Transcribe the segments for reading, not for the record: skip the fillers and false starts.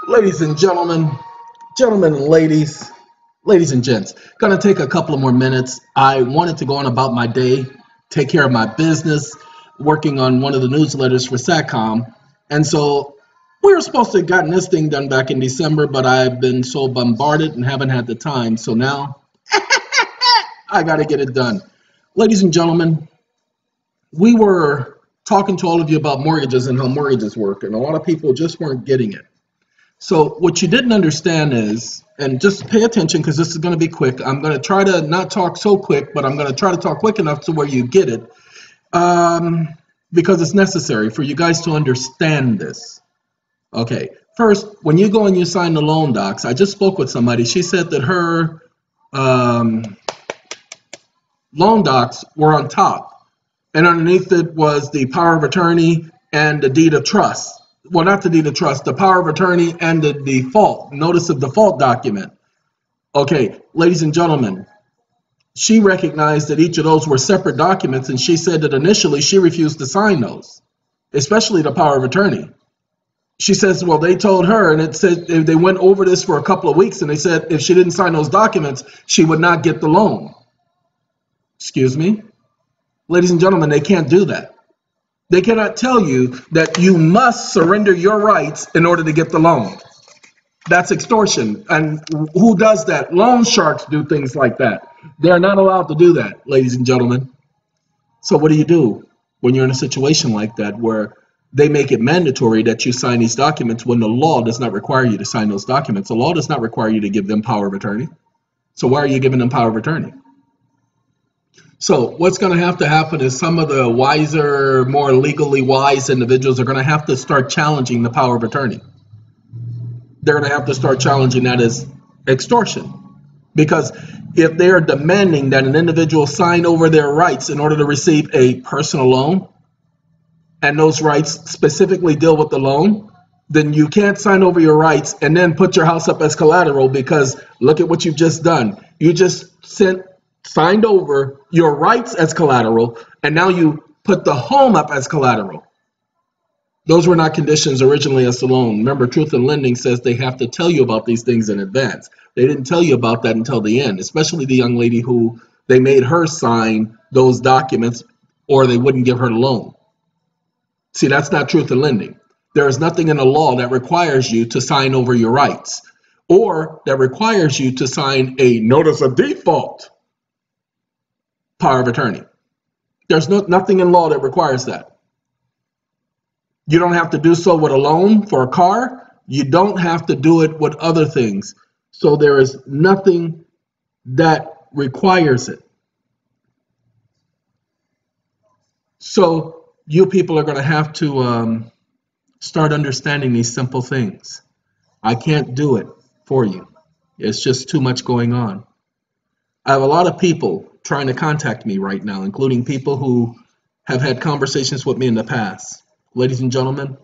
Ladies and gentlemen and ladies and gents, gonna take a couple of more minutes. I wanted to go on about my day, take care of my business, working on one of the newsletters for SATCOM. And so we were supposed to have gotten this thing done back in December, but I've been so bombarded and haven't had the time. So now I gotta get it done. Ladies and gentlemen, we were talking to all of you about mortgages and how mortgages work, and a lot of people just weren't getting it. So what you didn't understand is, and just pay attention because this is going to be quick. I'm going to try to not talk so quick, but I'm going to try to talk quick enough to where you get it, because it's necessary for you guys to understand this. Okay, first, when you go and you sign the loan docs, I just spoke with somebody. She said that her loan docs were on top, and underneath it was the power of attorney and the deed of trust. Well, not the deed of trust, the power of attorney and the default, notice of default document. Okay, ladies and gentlemen, she recognized that each of those were separate documents, and she said that initially she refused to sign those, especially the power of attorney. She says, well, they told her, and it said they went over this for a couple of weeks, and they said if she didn't sign those documents, she would not get the loan. Excuse me? Ladies and gentlemen, they can't do that. They cannot tell you that you must surrender your rights in order to get the loan. That's extortion. And who does that? Loan sharks do things like that. They're not allowed to do that, ladies and gentlemen. So what do you do when you're in a situation like that where they make it mandatory that you sign these documents when the law does not require you to sign those documents? The law does not require you to give them power of attorney. So why are you giving them power of attorney? So what's going to happen is some of the wiser, more legally wise individuals are going to have to start challenging the power of attorney. They're going to have to start challenging that as extortion. Because if they are demanding that an individual sign over their rights in order to receive a personal loan, and those rights specifically deal with the loan, then you can't sign over your rights and then put your house up as collateral, because look at what you've just done. You just signed over your rights as collateral, and now you put the home up as collateral. Those were not conditions originally as a loan. Remember, Truth in Lending says they have to tell you about these things in advance. They didn't tell you about that until the end, especially the young lady who they made her sign those documents or they wouldn't give her the loan. See, that's not Truth in Lending. There is nothing in the law that requires you to sign over your rights or that requires you to sign a notice of default power of attorney. There's nothing in law that requires that. You don't have to do so with a loan for a car. You don't have to do it with other things. So there is nothing that requires it. So you people are going to have to start understanding these simple things. I can't do it for you. It's just too much going on. I have a lot of people trying to contact me right now, including people who have had conversations with me in the past. Ladies and gentlemen,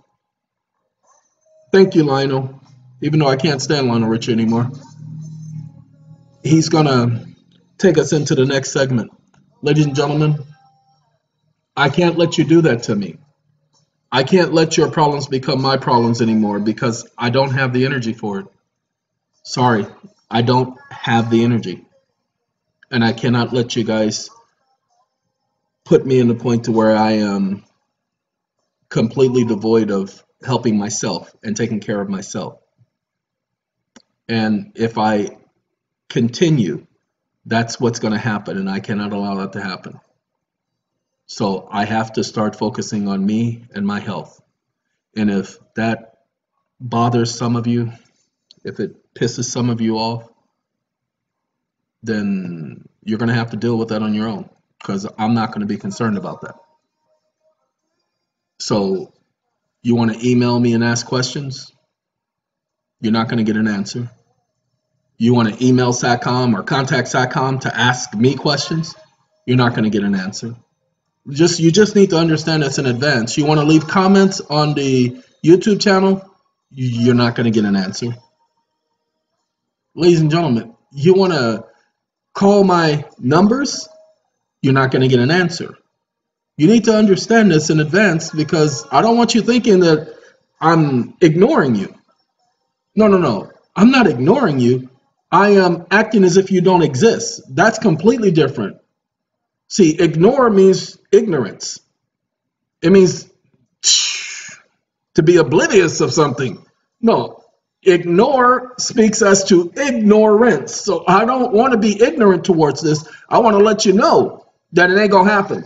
thank you, Lionel. Even though I can't stand Lionel Richie anymore. He's going to take us into the next segment. Ladies and gentlemen, I can't let you do that to me. I can't let your problems become my problems anymore because I don't have the energy for it. Sorry, I don't have the energy. And I cannot let you guys put me in the point to where I am completely devoid of helping myself and taking care of myself. And if I continue, that's what's going to happen, and I cannot allow that to happen. So I have to start focusing on me and my health. And if that bothers some of you, if it pisses some of you off, then you're going to have to deal with that on your own, because I'm not going to be concerned about that. So you want to email me and ask questions? You're not going to get an answer. You want to email SATCOM or contact SATCOM to ask me questions? You're not going to get an answer. You just need to understand this in advance. You want to leave comments on the YouTube channel? You're not going to get an answer. Ladies and gentlemen, you want to call my numbers? You're not going to get an answer. You need to understand this in advance, because I don't want you thinking that I'm ignoring you. No, no, no. I'm not ignoring you. I am acting as if you don't exist. That's completely different. See, ignore means ignorance. It means to be oblivious of something. No, ignore speaks as to ignorance. So I don't want to be ignorant towards this. I want to let you know that it ain't going to happen.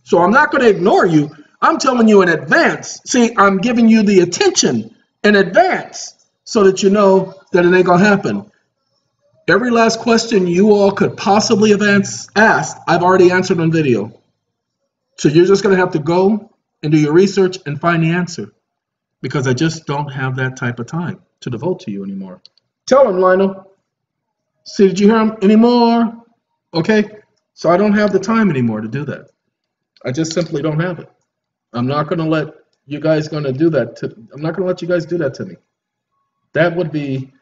So I'm not going to ignore you. I'm telling you in advance. See, I'm giving you the attention in advance so that you know that it ain't going to happen. Every last question you all could possibly have asked, I've already answered on video. So you're just going to have to go and do your research and find the answer, because I just don't have that type of time to devote to you anymore. Tell him, Lionel. See, did you hear him anymore? Okay, so I don't have the time anymore to do that. I just simply don't have it. I'm not going to let you guys do that. I'm not going to let you guys do that to me. That would be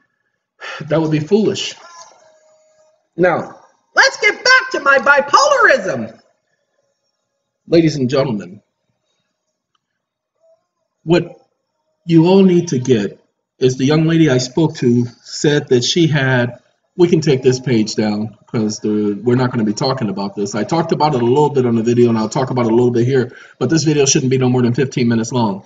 foolish. Now, let's get back to my bipolarism. Ladies and gentlemen, what you all need to get is the young lady I spoke to said that she had, we can take this page down because we're not going to be talking about this. I talked about it a little bit on the video, and I'll talk about it a little bit here, but this video shouldn't be no more than 15 minutes long.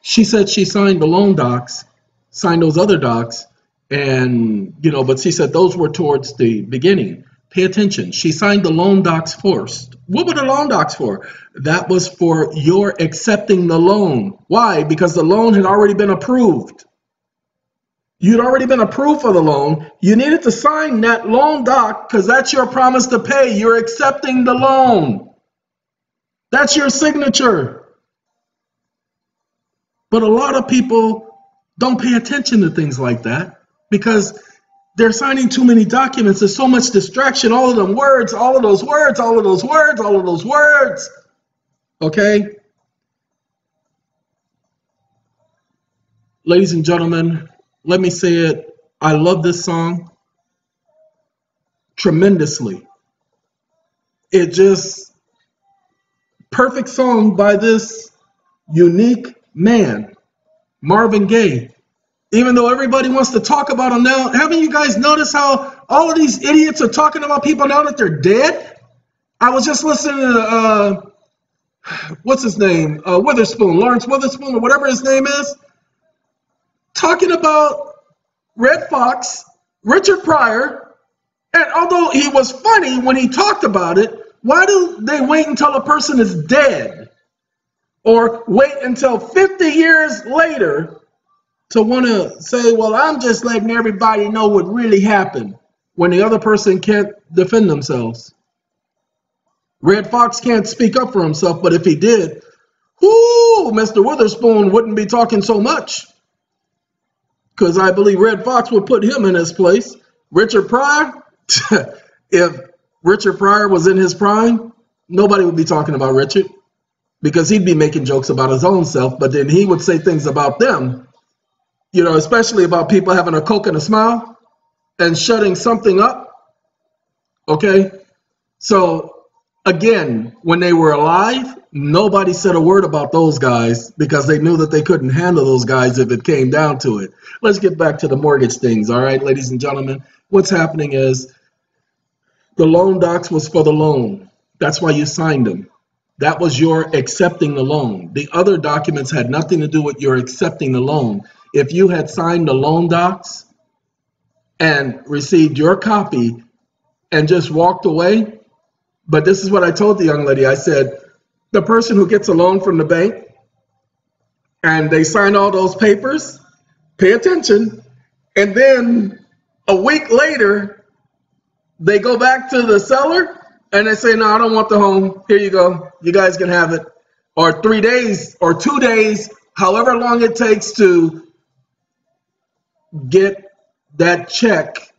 She said she signed the loan docs, signed those other docs, and, but she said those were towards the beginning. Pay attention. She signed the loan docs first. What were the loan docs for? That was for your accepting the loan. Why? Because the loan had already been approved. You'd already been approved for the loan. You needed to sign that loan doc because that's your promise to pay. You're accepting the loan. That's your signature. But a lot of people don't pay attention to things like that because they're signing too many documents. There's so much distraction. All of them words, all of those words, all of those words, all of those words. Okay? Ladies and gentlemen, let me say it. I love this song tremendously. It just, perfect song by this unique man, Marvin Gaye. Even though everybody wants to talk about him now, haven't you guys noticed how all of these idiots are talking about people now that they're dead? I was just listening to, what's his name? Witherspoon, Lawrence Witherspoon, or whatever his name is, talking about Red Fox, Richard Pryor, and although he was funny when he talked about it, why do they wait until a person is dead? Or wait until 50 years later to want to say, well, I'm just letting everybody know what really happened, when the other person can't defend themselves. Red Fox can't speak up for himself, but if he did, Mr. Witherspoon wouldn't be talking so much, because I believe Red Fox would put him in his place. Richard Pryor, if Richard Pryor was in his prime, nobody would be talking about Richard, because he'd be making jokes about his own self, but then he would say things about them, especially about people having a Coke and a smile and shutting something up. Okay? So, again, when they were alive, nobody said a word about those guys because they knew that they couldn't handle those guys if it came down to it. Let's get back to the mortgage things, all right, ladies and gentlemen? What's happening is the loan docs was for the loan. That's why you signed them. That was your accepting the loan. The other documents had nothing to do with your accepting the loan. If you had signed the loan docs and received your copy and just walked away, but this is what I told the young lady. I said, the person who gets a loan from the bank and they sign all those papers, pay attention, and then a week later, they go back to the seller and they say, no, I don't want the home. Here you go. You guys can have it. Or 3 days or 2 days, however long it takes to get that check,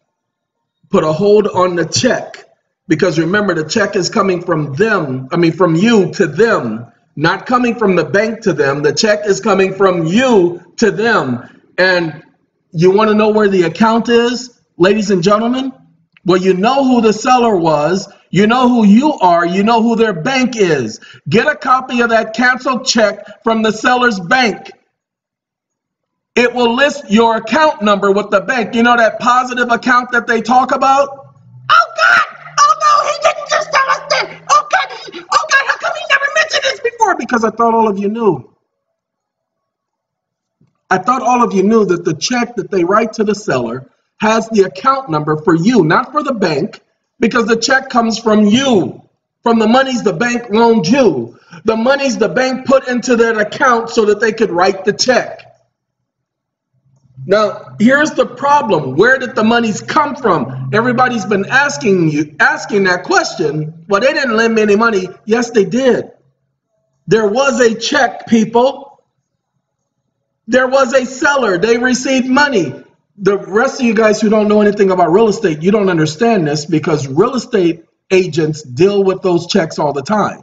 put a hold on the check. Because remember, the check is coming from them, from you to them, not coming from the bank to them. The check is coming from you to them. And you want to know where the account is, ladies and gentlemen? Well, you know who the seller was. You know who you are. You know who their bank is. Get a copy of that canceled check from the seller's bank. it will list your account number with the bank. You know that positive account that they talk about? Oh God! Oh no, he didn't just tell us that. Oh God! Oh God! How come he never mentioned this before? Because I thought all of you knew. I thought all of you knew that the check that they write to the seller has the account number for you, not for the bank, because the check comes from you, from the monies the bank loaned you, the monies the bank put into that account so that they could write the check. Now, here's the problem. Where did the monies come from? Everybody's been asking that question. Well, they didn't lend me any money. Yes, they did. There was a check, people. There was a seller. They received money. The rest of you guys who don't know anything about real estate, you don't understand this because real estate agents deal with those checks all the time.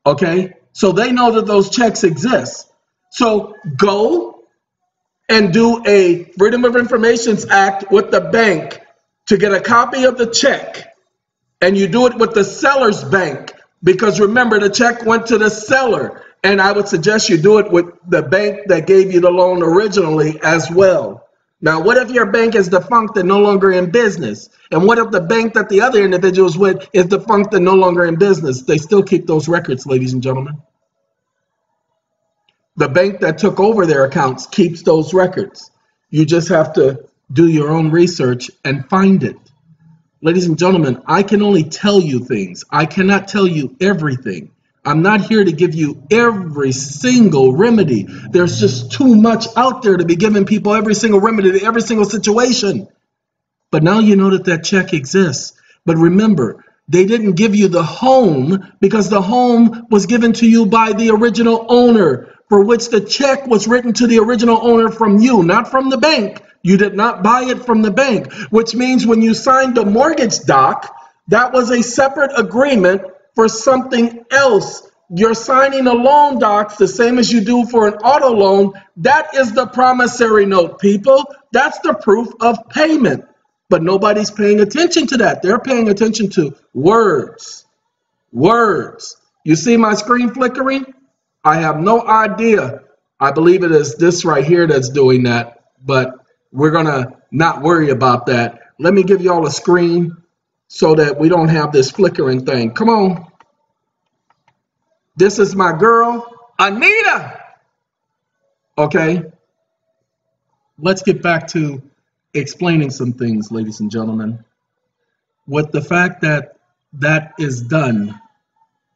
Okay? So they know that those checks exist. So go and do a Freedom of Information Act with the bank to get a copy of the check. And you do it with the seller's bank because remember, the check went to the seller. And I would suggest you do it with the bank that gave you the loan originally as well. Now, what if your bank is defunct and no longer in business? And what if the bank that the other individual's with is defunct and no longer in business? They still keep those records, ladies and gentlemen. The bank that took over their accounts keeps those records. You just have to do your own research and find it. Ladies and gentlemen, I can only tell you things. I cannot tell you everything. I'm not here to give you every single remedy. There's just too much out there to be giving people every single remedy to every single situation. But now you know that that check exists. But remember, they didn't give you the home because the home was given to you by the original owner, for which the check was written to the original owner from you, not from the bank. You did not buy it from the bank, which means when you signed the mortgage doc, that was a separate agreement for something else. You're signing a loan docs the same as you do for an auto loan. That is the promissory note, people. That's the proof of payment. But nobody's paying attention to that. They're paying attention to words. Words. You see my screen flickering? I have no idea. I believe it is this right here that's doing that, but we're going to not worry about that. Let me give you all a screen so that we don't have this flickering thing. Come on. This is my girl, Anita. Okay. Let's get back to explaining some things, ladies and gentlemen. With the fact that that is done,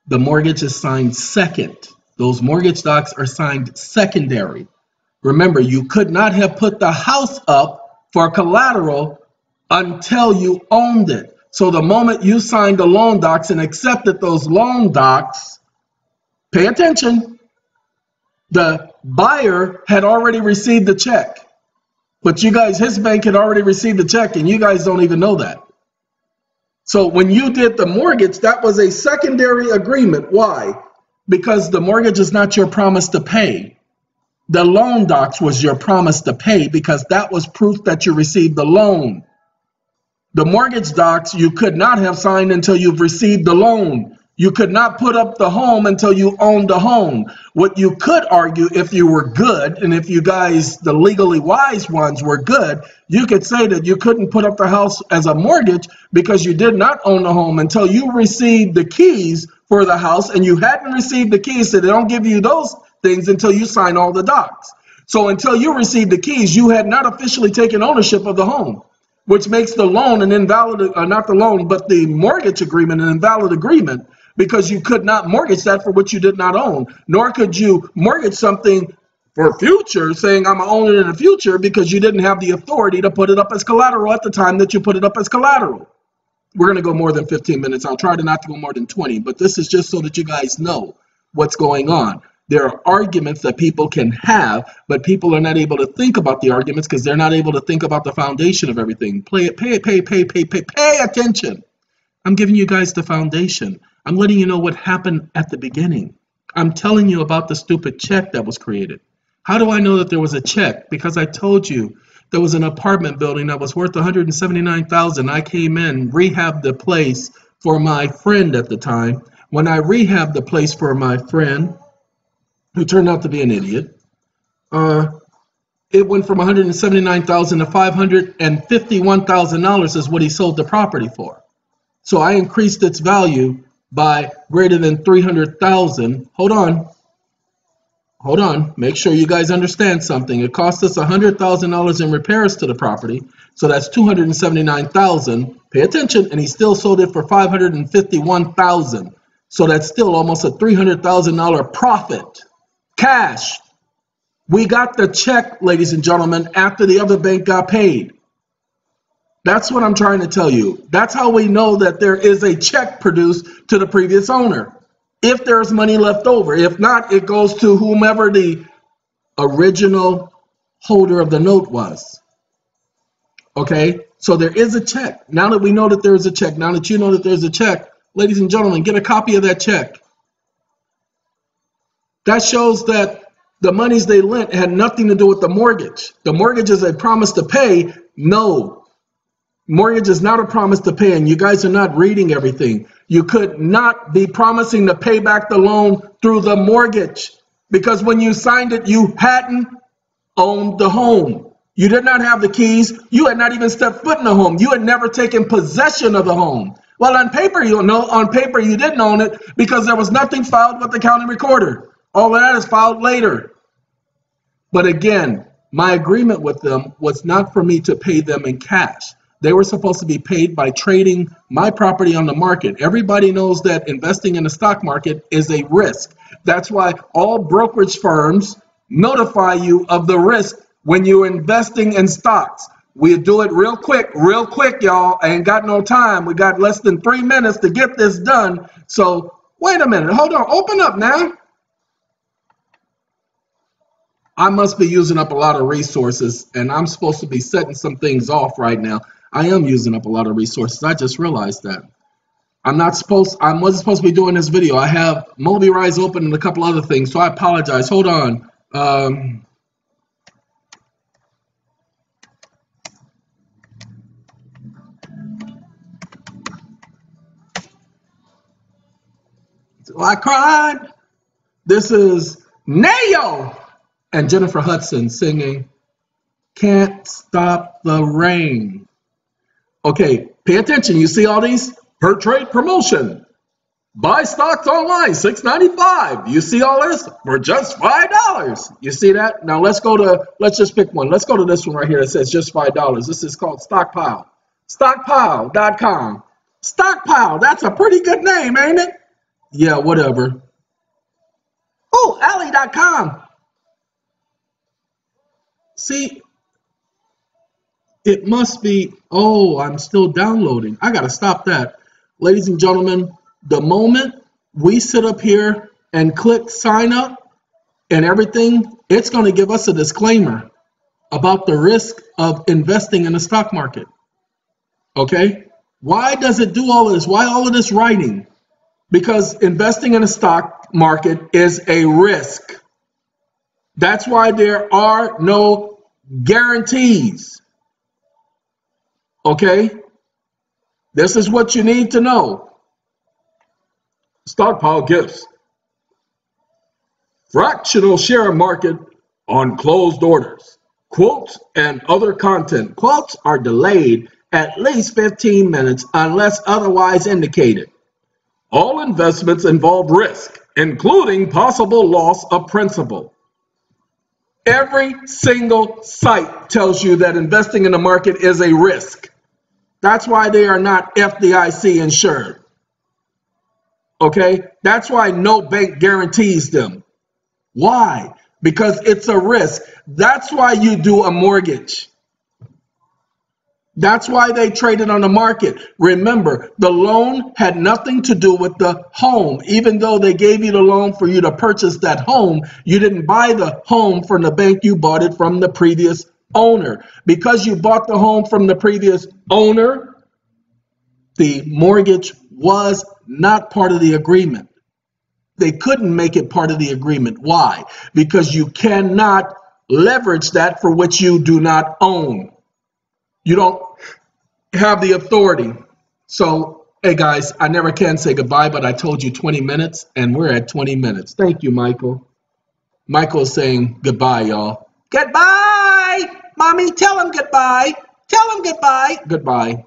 the mortgage is signed second. Those mortgage docs are signed secondary. Remember, you could not have put the house up for collateral until you owned it. So the moment you signed the loan docs and accepted those loan docs, pay attention, the buyer had already received the check. But you guys, his bank had already received the check and you guys don't even know that. So when you did the mortgage, that was a secondary agreement. Why? Because the mortgage is not your promise to pay. The loan docs was your promise to pay because that was proof that you received the loan. The mortgage docs you could not have signed until you've received the loan. You could not put up the home until you owned the home. What you could argue, if you were good, and if you guys, the legally wise ones, were good, you could say that you couldn't put up the house as a mortgage because you did not own the home until you received the keys for the house, and you hadn't received the keys, so they don't give you those things until you sign all the docs. So until you received the keys, you had not officially taken ownership of the home, which makes the loan an invalid, not the loan, but the mortgage agreement an invalid agreement, because you could not mortgage that for what you did not own, nor could you mortgage something for future, saying I'm gonna own it in the future, because you didn't have the authority to put it up as collateral at the time that you put it up as collateral. We're gonna go more than 15 minutes. I'll try to not to go more than 20, but this is just so that you guys know what's going on. There are arguments that people can have, but people are not able to think about the arguments because they're not able to think about the foundation of everything. Pay attention. I'm giving you guys the foundation. I'm letting you know what happened at the beginning. I'm telling you about the stupid check that was created. How do I know that there was a check? Because I told you there was an apartment building that was worth $179,000. I came in, rehabbed the place for my friend at the time. When I rehabbed the place for my friend, who turned out to be an idiot, It went from $179,000 to $551,000 is what he sold the property for. So I increased its value by greater than $300,000. Hold on. Make sure you guys understand something. It cost us $100,000 in repairs to the property, so that's $279,000. Pay attention, and he still sold it for $551,000. So that's still almost a $300,000 profit. Cash. We got the check, ladies and gentlemen, after the other bank got paid. That's what I'm trying to tell you. That's how we know that there is a check produced to the previous owner. If there's money left over. If not, it goes to whomever the original holder of the note was. Okay? So there is a check. Now that we know that there is a check, now that you know that there's a check, ladies and gentlemen, get a copy of that check. That shows that the monies they lent had nothing to do with the mortgage. The mortgage is a promise to pay. No. Mortgage is not a promise to pay, and you guys are not reading everything. You could not be promising to pay back the loan through the mortgage, because when you signed it, you hadn't owned the home. You did not have the keys. You had not even stepped foot in the home. You had never taken possession of the home. Well, on paper, you know, on paper you didn't own it because there was nothing filed with the county recorder. All of that is filed later. But again, my agreement with them was not for me to pay them in cash. They were supposed to be paid by trading my property on the market. Everybody knows that investing in the stock market is a risk. That's why all brokerage firms notify you of the risk when you're investing in stocks. We do it real quick, y'all. I ain't got no time. We got less than 3 minutes to get this done. So wait a minute. Hold on. Open up now. I must be using up a lot of resources, and I'm supposed to be setting some things off right now. I am using up a lot of resources. I just realized that. I wasn't supposed to be doing this video. I have Mobirise open and a couple other things, so I apologize. Hold on. So I cried. This is Nayo and Jennifer Hudson singing Can't Stop the Rain. Okay, pay attention. You see all these? Per trade promotion. Buy stocks online, $6.95. You see all this? For just $5. You see that? Now let's just pick one. Let's go to this one right here that says just $5. This is called Stockpile. Stockpile.com. Stockpile, that's a pretty good name, ain't it? Yeah, whatever. Oh, Ally.com. See, it must be, oh, I'm still downloading. I got to stop that. Ladies and gentlemen, the moment we sit up here and click sign up and everything, it's going to give us a disclaimer about the risk of investing in the stock market. Okay? Why does it do all of this? Why all of this writing? Because investing in the stock market is a risk. That's why there are no guarantees. Okay, this is what you need to know. Stockpile gifts. Fractional share market on closed orders. Quotes and other content. Quotes are delayed at least 15 minutes unless otherwise indicated. All investments involve risk, including possible loss of principal. Every single site tells you that investing in the market is a risk. That's why they are not FDIC insured. Okay? That's why no bank guarantees them. Why? Because it's a risk. That's why you do a mortgage. That's why they traded on the market. Remember, the loan had nothing to do with the home. Even though they gave you the loan for you to purchase that home, you didn't buy the home from the bank. You bought it from the previous owner. Because you bought the home from the previous owner, the mortgage was not part of the agreement. They couldn't make it part of the agreement. Why? Because you cannot leverage that for which you do not own. You don't have the authority. So, hey guys, I never can say goodbye, but I told you 20 minutes, and we're at 20 minutes. Thank you, Michael. Michael is saying goodbye, y'all. Goodbye! Mommy, tell him goodbye. Tell him goodbye. Goodbye.